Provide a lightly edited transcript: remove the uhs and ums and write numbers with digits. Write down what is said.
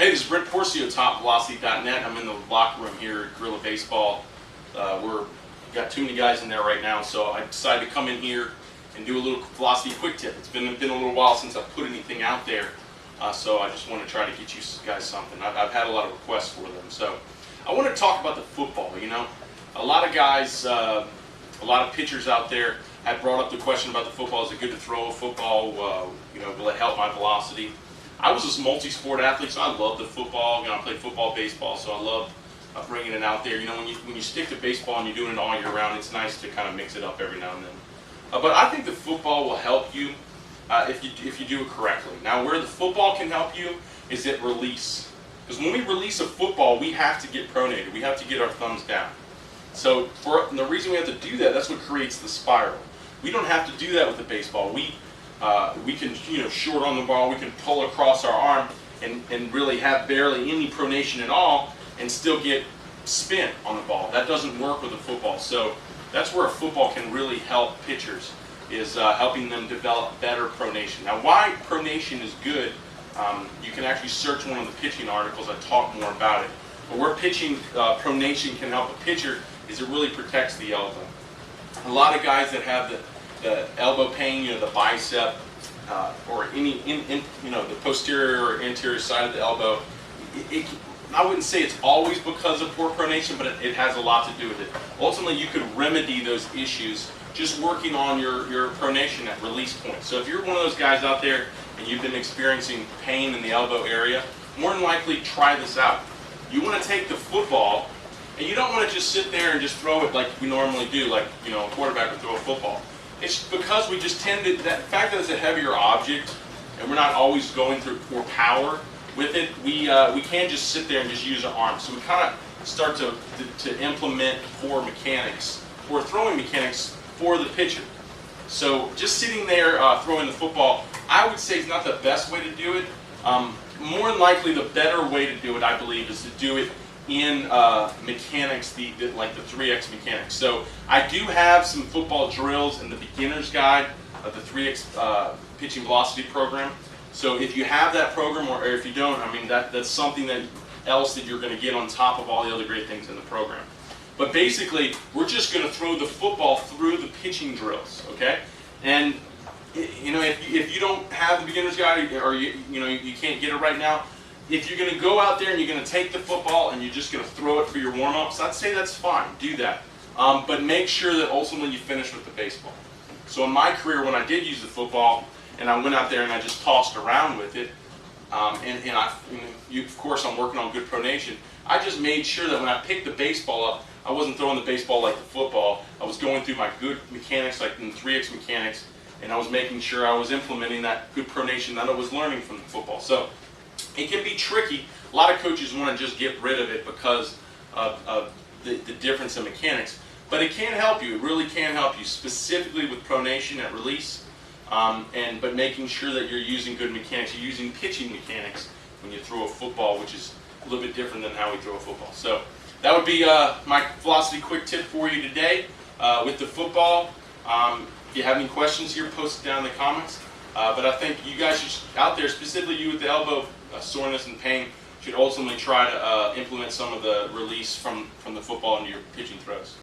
Hey, this is Brent Porcio, TopVelocity.net. I'm in the locker room here at Gorilla Baseball. We're got too many guys in there right now, so I decided to come in here and do a little velocity quick tip. It's been a little while since I've put anything out there, so I just want to try to get you guys something. I've had a lot of requests for them, so I want to talk about the football. You know, a lot of guys, a lot of pitchers out there have brought up the question about the football. Is it good to throw a football? Will it help my velocity? I was a multi-sport athlete, so I loved the football. You know, I played football, baseball, so I loved bringing it out there. You know, when you stick to baseball and you're doing it all year round, it's nice to kind of mix it up every now and then. But I think the football will help you if you do it correctly. Now, where the football can help you is at release, because when we release a football, we have to get pronated. We have to get our thumbs down. So the reason we have to do that, that's what creates the spiral. We don't have to do that with the baseball. We can, short on the ball, we can pull across our arm and really have barely any pronation at all and still get spin on the ball. That doesn't work with a football. So that's where a football can really help pitchers, is helping them develop better pronation. Now, why pronation is good, you can actually search one of the pitching articles. I talk more about it. But where pitching pronation can help a pitcher is it really protects the elbow. A lot of guys that have the elbow pain, the bicep, or the posterior or anterior side of the elbow, I wouldn't say it's always because of poor pronation, but it has a lot to do with it. Ultimately, you could remedy those issues just working on your pronation at release point. So if you're one of those guys out there and you've been experiencing pain in the elbow area, more than likely try this out. You want to take the football, and you don't want to just sit there and just throw it like we normally do, like a quarterback would throw a football. It's because we just tend to, the fact that it's a heavier object and we're not always going through more power with it, we can't just sit there and just use our arms. So we kind of start to implement poor mechanics, or throwing mechanics for the pitcher. So just sitting there throwing the football, I would say is not the best way to do it. More than likely, the better way to do it, I believe, is to do it in mechanics, like the 3X mechanics. So I do have some football drills in the beginner's guide of the 3X pitching velocity program. So if you have that program, or if you don't, I mean that's something else that you're going to get on top of all the other great things in the program. But basically, we're just going to throw the football through the pitching drills, okay? And if you don't have the beginner's guide, or you can't get it right now, if you're going to go out there and you're going to take the football and you're just going to throw it for your warm-ups, I'd say that's fine. Do that. But make sure that ultimately you finish with the baseball. So in my career, when I did use the football and I went out there and I just tossed around with it, of course I'm working on good pronation, I just made sure that when I picked the baseball up, I wasn't throwing the baseball like the football. I was going through my good mechanics, like in 3X mechanics, and I was making sure I was implementing that good pronation that I was learning from the football. So it can be tricky. A lot of coaches want to just get rid of it because of the difference in mechanics. But it can help you. It really can help you, specifically with pronation at release, but making sure that you're using good mechanics. You're using pitching mechanics when you throw a football, which is a little bit different than how we throw a football. So that would be my velocity quick tip for you today with the football. If you have any questions here, post it down in the comments. But I think you guys should, out there, specifically you with the elbow soreness and pain, should ultimately try to implement some of the release from the football into your pitching throws.